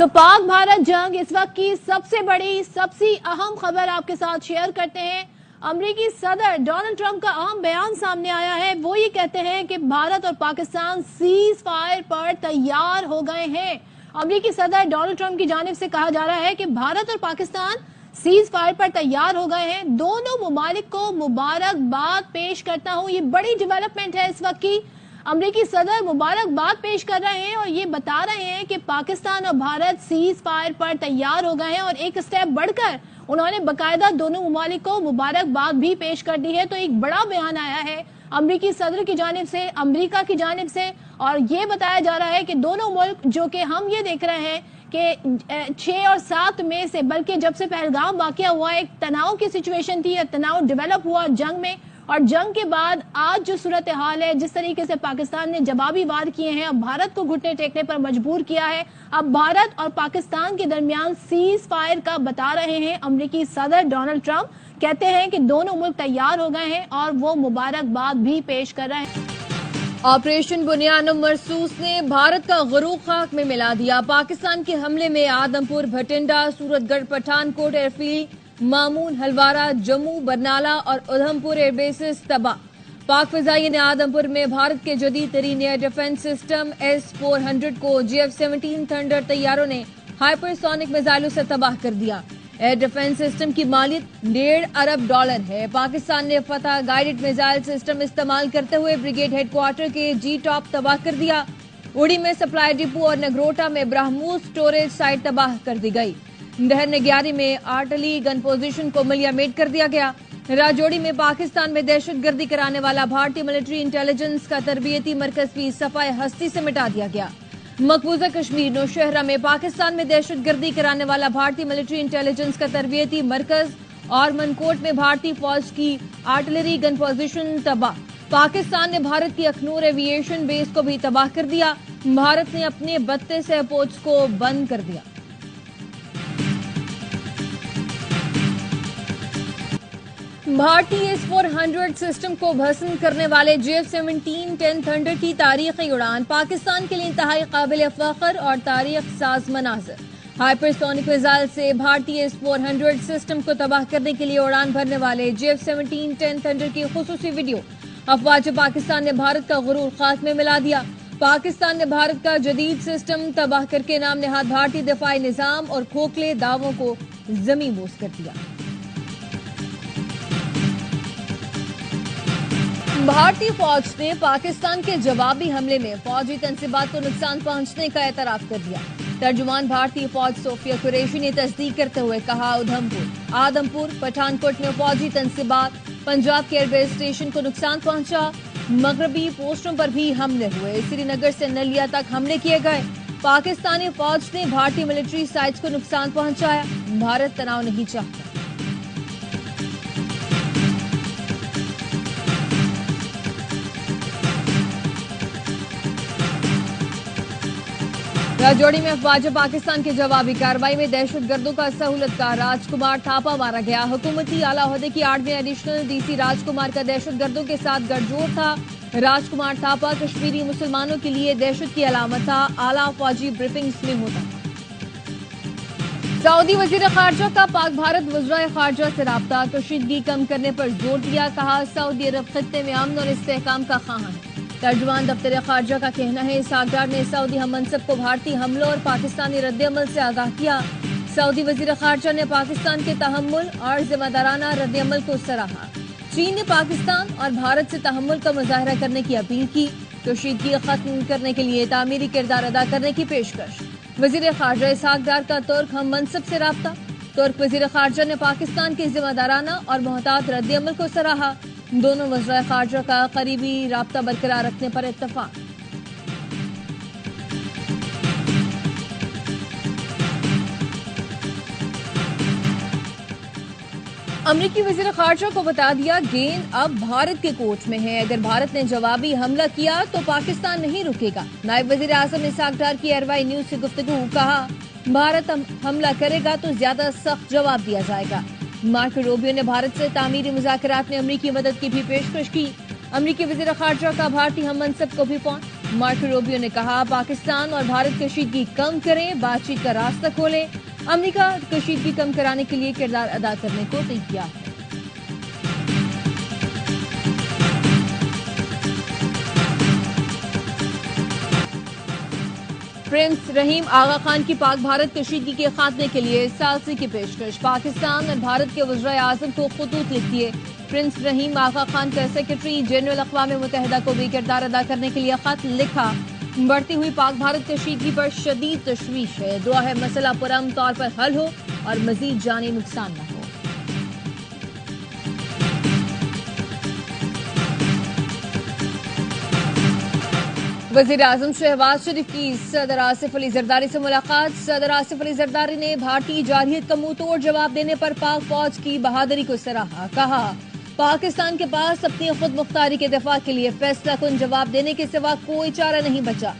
पाक भारत जंग इस वक्त की सबसे बड़ी सबसे अहम खबर आपके साथ शेयर करते हैं। अमेरिकी सदर डोनाल्ड ट्रंप का अहम बयान सामने आया है। वो ये कहते हैं कि भारत और पाकिस्तान सीज फायर पर तैयार हो गए हैं। अमेरिकी सदर डोनाल्ड ट्रंप की जानिब से कहा जा रहा है कि भारत और पाकिस्तान सीज फायर पर तैयार हो गए हैं। दोनों मुमालिक को मुबारकबाद पेश करता हूं। ये बड़ी डेवलपमेंट है इस वक्त की। अमेरिकी सदर मुबारकबाद पेश कर रहे हैं और ये बता रहे हैं कि पाकिस्तान और भारत सीज फायर पर तैयार हो गए हैं और एक स्टेप बढ़कर उन्होंने बकायदा दोनों मुमालिक को मुबारकबाद भी पेश कर दी है। तो एक बड़ा बयान आया है अमेरिकी सदर की जानिब से, अमेरिका की जानिब से, और ये बताया जा रहा है कि दोनों मुल्क, जो कि हम ये देख रहे हैं कि 6 और 7 मई से, बल्कि जब से पहलगाम वाकया हुआ, एक तनाव की सिचुएशन थी, तनाव डेवलप हुआ जंग में, और जंग के बाद आज जो सूरत हाल है, जिस तरीके से पाकिस्तान ने जवाबी वार किए हैं, अब भारत को घुटने टेकने पर मजबूर किया है। अब भारत और पाकिस्तान के दरमियान सीज फायर का बता रहे हैं अमेरिकी सदर डोनाल्ड ट्रंप। कहते हैं कि दोनों मुल्क तैयार हो गए हैं और वो मुबारकबाद भी पेश कर रहे हैं। ऑपरेशन बुनियान मरसूस ने भारत का गरूर खाक में मिला दिया। पाकिस्तान के हमले में आदमपुर, भटिंडा, सूरतगढ़, पठानकोट एयरफील्ड, मामून, हलवारा, जम्मू, बरनाला और उधमपुर एयरबेसेस तबाह। पाक फिजाइये ने आदमपुर में भारत के जदीद तरीन एयर डिफेंस सिस्टम S-400 को GF-17 थंडर तैयारों ने हाइपरसोनिक मिसाइलों से तबाह कर दिया। एयर डिफेंस सिस्टम की मालियत $1.5 अरब है। पाकिस्तान ने फतह गाइडेड मिसाइल सिस्टम इस्तेमाल करते हुए ब्रिगेड हेडक्वार्टर के G-टॉप तबाह कर दिया। उड़ी में सप्लाई डिपो और नगरोटा में ब्राह्मूस स्टोरेज साइट तबाह कर दी गई। दहर नग्यारी में आर्टली गन पोजीशन को मिलियामेट कर दिया गया। राजौरी में पाकिस्तान में दहशतगर्दी कराने वाला भारतीय मिलिट्री इंटेलिजेंस का तरबियती मरकज भी सफाए हस्ती से मिटा दिया गया। मकबूजा कश्मीर नौशहरा में पाकिस्तान में दहशतगर्दी कराने वाला भारतीय मिलिट्री इंटेलिजेंस का तरबियती मरकज और मनकोट में भारतीय फौज की आर्टिलरी गन पोजीशन तबाह। पाकिस्तान ने भारत की अखनूर एविएशन बेस को भी तबाह कर दिया। भारत ने अपने 32 एयरपोर्ट्स को बंद कर दिया। भारतीय S-400 सिस्टम को भस्म करने वाले GF-17 थंडर की तारीखी उड़ान पाकिस्तान के लिए इंतहाई काबिल फख्र और तारीख साज मनाजिर। हाइपरसोनिक मिसाइल से भारतीय S-400 सिस्टम को तबाह करने के लिए उड़ान भरने वाले GF-17 थंडर की खुसूसी वीडियो अफवाज पाकिस्तान ने भारत का गुरूर खाक में मिला दिया। पाकिस्तान ने भारत का जदीद सिस्टम तबाह करके नाम नहाद भारतीय दिफाई निजाम और खोखले दावों को जमीन बोस कर दिया। भारतीय फौज ने पाकिस्तान के जवाबी हमले में फौजी तंसीबात को नुकसान पहुंचने का एतराफ कर दिया। तर्जुमान भारतीय फौज सोफिया कुरैशी ने तस्दीक करते हुए कहा, उधमपुर, आदमपुर, पठानकोट में फौजी तंसीबात, पंजाब के एयरबेस स्टेशन को नुकसान पहुंचा। मगरबी पोस्टों पर भी हमले हुए। श्रीनगर से नलिया तक हमले किए गए। पाकिस्तानी फौज ने भारतीय मिलिट्री साइट्स को नुकसान पहुंचाया। भारत तनाव नहीं चाहता। राजौरी में अफवाज पाकिस्तान की जवाबी कार्रवाई में दहशतगर्दों का सहूलत का राजकुमार थापा मारा गया। हुकूमती आला ओहदे की आड़ में एडिशनल DC राजकुमार का दहशतगर्दों के साथ गठजोड़ था। राजकुमार थापा कश्मीरी मुसलमानों के लिए दहशत की अलामत था। आला फौजी ब्रीफिंग्स में होता था। सऊदी वजीर खारजा का पाक भारत वज़राए खारजा से राब्ता, कशीदगी कम करने पर जोर दिया। कहा, सऊदी अरब खित्ते में अमन और इस्तेहकाम का ख़्वाहां है। तर्जुमान दफ्तर खारजा का कहना है, इसहाकडार ने सऊदी हम मनसब को भारतीय हमलों और पाकिस्तानी रद्द-ए-अमल से आगाह किया। सऊदी वजीर खारजा ने पाकिस्तान के तहम्मुल और जिम्मेदाराना रद्द-ए-अमल को सराहा। चीन ने पाकिस्तान और भारत से तहम्मुल का मुजाहरा करने की अपील की। कशीदगी खत्म करने के लिए तामीरी किरदार अदा करने की पेशकश। वजीर खारजा इसहाकडार का तुर्क हम मनसब से राब्ता। तुर्क वजीर खारजा ने पाकिस्तान के जिम्मेदाराना और मोहतात रद्द-ए-अमल को सराहा। दोनों वज़राए खारजा का करीबी राब्ता बरकरार रखने पर इत्तफाक। अमरीकी वज़ीर खारजा को बता दिया, गेंद अब भारत के कोर्ट में है। अगर भारत ने जवाबी हमला किया तो पाकिस्तान नहीं रुकेगा। नायब वज़ीर आज़म इसहाक की एयरवाई न्यूज से गुफ्तगू। कहा, भारत हमला करेगा तो ज्यादा सख्त जवाब दिया जाएगा। मार्को रूबियो ने भारत से तामीरी मुज़ाकरात में अमरीकी मदद की भी पेशकश की। अमरीकी वज़ीर खारजा का भारतीय हम मनसब को भी फोन। मार्को रूबियो ने कहा, पाकिस्तान और भारत कशीदगी कम करें, बातचीत का रास्ता खोलें। अमेरिका कशीदगी कम कराने के लिए किरदार अदा करने को तैयार है। प्रिंस रहीम आगा खान की पाक भारत कशीदगी के खात्मे के लिए सालसी की पेशकश। पाकिस्तान और भारत के वज़ीर आज़म को खुतूत लिख दिए। प्रिंस रहीम आगा खान का सेक्रेटरी जनरल अक़वाम मुत्तहिदा को भी किरदार अदा करने के लिए खत लिखा। बढ़ती हुई पाक भारत कशीदगी पर शदीद तशवीश है। दुआ है मसला पुरअमन तौर पर हल हो और मजीद जानी नुकसान न हो। वज़ीर आज़म शहबाज शरीफ की सदर आसिफ अली जरदारी से मुलाकात। सदर आसिफ अली जरदारी ने भारतीय जारहियत का मुंह तोड़ जवाब देने पर पाक फौज की बहादुरी को सराहा। कहा, पाकिस्तान के पास अपनी खुद मुख्तारी के दिफा के लिए फैसला कुन जवाब देने के सिवा कोई चारा नहीं बचा।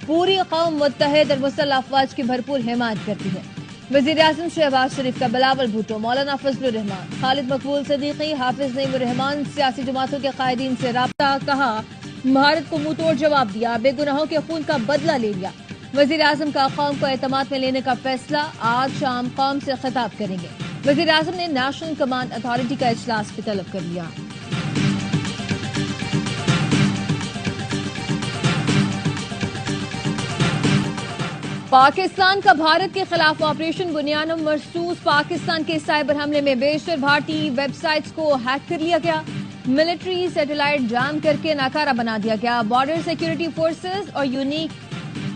पूरी कौम मुत्तहिद और मुसल्लह अफवाज की भरपूर हिमायत करती है। वज़ीर आज़म शहबाज शरीफ का बिलावल भुट्टो, मौलाना फजलुर रहमान, खालिद मकबूल सदीकी, हाफिज नईमुर रहमान, सियासी जमातों के कायदीन से राब्ता। कहा, भारत को मुंह तोड़ जवाब दिया, बेगुनाहों के खून का बदला ले लिया। वज़ीर आज़म का कौम को एतमाद में लेने का फैसला, आज शाम कौम से खिताब करेंगे। वज़ीर आज़म ने नेशनल कमांड अथॉरिटी का इजलास भी तलब कर लिया। पाकिस्तान का भारत के खिलाफ ऑपरेशन बुनियानुम मरसूस। पाकिस्तान के साइबर हमले में बेशतर भारतीय वेबसाइट्स को हैक कर लिया गया। मिलिट्री सैटेलाइट जाम करके नाकारा बना दिया गया। बॉर्डर सिक्योरिटी फोर्सेस और unique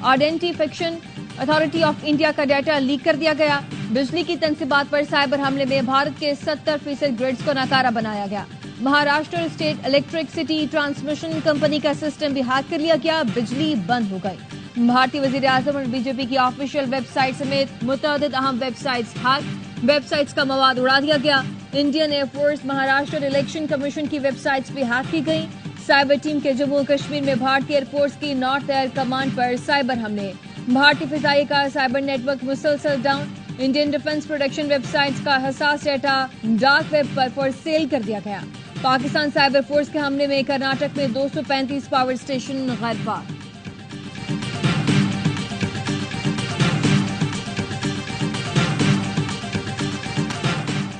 identification authority of India का डाटा लीक कर दिया गया। बिजली की तनसीबात पर साइबर हमले में भारत के 70% ग्रिड्स को नाकारा बनाया गया। Maharashtra state electricity transmission company का सिस्टम भी हैक कर लिया गया। बिजली बंद हो गई। भारतीय वजीर आजम और बीजेपी की ऑफिशियल वेबसाइट समेत मुतअद्दिद अहम वेबसाइट्स हैक। वेबसाइट्स का मवाद उड़ा दिया गया। Indian air force, Maharashtra election commission की वेबसाइट्स भी हैक की गई। साइबर टीम के जम्मू कश्मीर में भारतीय एयरफोर्स की नॉर्थ एयर कमांड पर साइबर हमले। भारतीय फिजाई का साइबर नेटवर्क मुसलसल down. Indian defence production websites का हसास डाटा डार्क वेब पर फॉर सेल कर दिया गया। पाकिस्तान साइबर फोर्स के हमले में कर्नाटक में 235 पावर स्टेशन गैर-फार।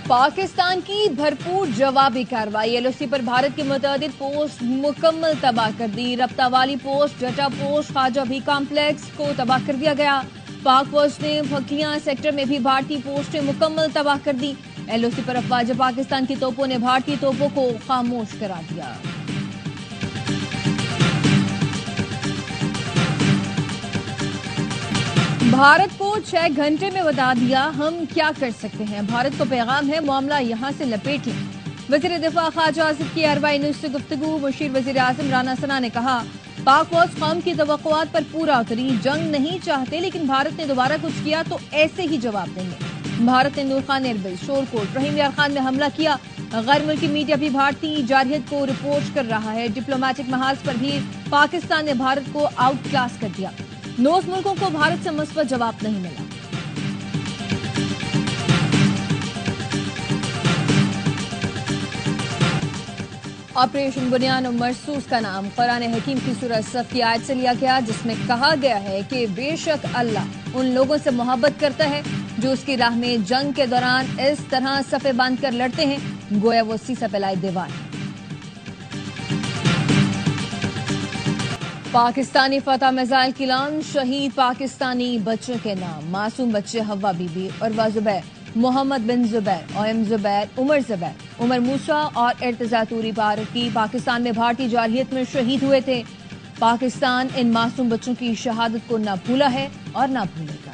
पाकिस्तान की भरपूर जवाबी कार्रवाई। एलओसी पर भारत की मुतअद्दिद पोस्ट मुकम्मल तबाह कर दी। रब्ता वाली पोस्ट, डाटा पोस्ट, ख्वाजा भी कॉम्प्लेक्स को तबाह कर दिया गया। पाक फौज ने फकियां सेक्टर में भी भारतीय पोस्टें मुकम्मल तबाह कर दी। एलओसी पर अफवाज पाकिस्तान की तोपों ने भारतीय तोपों को खामोश करा दिया। भारत को 6 घंटे में बता दिया हम क्या कर सकते हैं। भारत को पैगाम है, मामला यहां से लपेट लें। वज़ीर दिफा ख्वाजा आसिफ की अरबा न्यूज से गुफ्तगू। मुशीर वज़ीर आज़म राना सना ने कहा, पाक फौज कौम की तवक्कुआत पर पूरा उतरी। जंग नहीं चाहते, लेकिन भारत ने दोबारा कुछ किया तो ऐसे ही जवाब देंगे। भारत ने नूर खान एयरबेस, शोरकोट, रहीम यार खान में हमला किया। गैर मुल्की मीडिया भी भारतीय जारहियत को रिपोर्ट कर रहा है। डिप्लोमेटिक महाज पर भी पाकिस्तान ने भारत को आउट क्लास कर दिया। 9 मुल्कों को भारत से मुस्बत जवाब नहीं मिला। ऑपरेशन बुनियानुम मरसूस का नाम कुरान हकीम की सूरह सफ की आयत से लिया गया, जिसमें कहा गया है कि बेशक अल्लाह उन लोगों से मोहब्बत करता है जो उसकी राह में जंग के दौरान इस तरह सफे बांध कर लड़ते हैं, गोया वो सीसा फैलाए दीवार। पाकिस्तानी फतह मिसाइल की लॉन्च। शहीद पाकिस्तानी बच्चों के नाम। मासूम बच्चे हवा बीबी, उर्वा जुबैर, मोहम्मद बिन जुबैर, ओएम जुबैर, उमर जुबैर, उमर मूसा और इर्तिजा तूरी बारकी पाकिस्तान में भारतीय जारहियत में शहीद हुए थे। पाकिस्तान इन मासूम बच्चों की शहादत को न भूला है और न भूलेगा।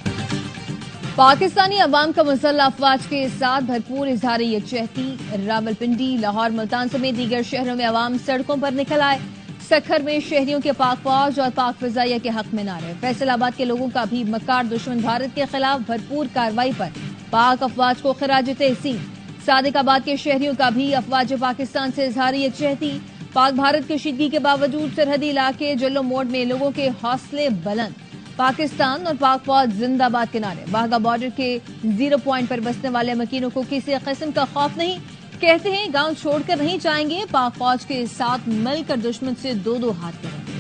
पाकिस्तानी अवाम का मुसल्लह अफवाज के साथ भरपूर इजहार यकजहती। रावलपिंडी, लाहौर, मुल्तान समेत दीगर शहरों में अवाम सड़कों पर निकल आए। सखर में शहरियों के पाक फौज और पाक फिजाइया के हक में नारे। फैसलाबाद के लोगों का भी मक्कार दुश्मन भारत के खिलाफ भरपूर कार्रवाई पर पाक अफवाज को खिराज तहसीन। सादिकाबाद के शहरियों का भी अफवाज पाकिस्तान से इजहार यकजहती। पाक भारत कशीदगी के बावजूद सरहदी इलाके जल्लो मोड़ में लोगों के हौसले बुलंद। पाकिस्तान और पाक फौज जिंदाबाद के नारे। वाघा बॉर्डर के 0 पॉइंट पर बसने वाले मकीनों को किसी किस्म का खौफ नहीं। कहते हैं गांव छोड़कर नहीं जाएंगे, पाक फौज के साथ मिलकर दुश्मन से 2-2 हाथ करेंगे।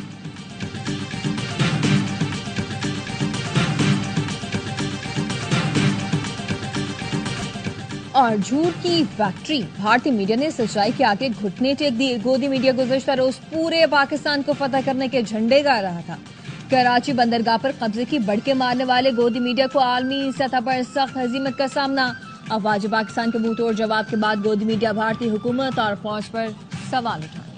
اور جھوٹ کی فیکٹری، بھارتی میڈیا نے سچائی کے آگے گھٹنے ٹیک دیے۔ گودی میڈیا گزشتہ روز پورے پاکستان کو فتح کرنے کے جھنڈے گاڑ رہا تھا۔ کراچی بندرگاہ پر قبضے کی بڑکیں مارنے والے گودی میڈیا کو عالمی سطح پر سخت ہزیمت کا سامنا۔ افواج پاکستان کے منہ توڑ جواب کے بعد گودی میڈیا بھارتی حکومت اور فوج پر سوال اٹھا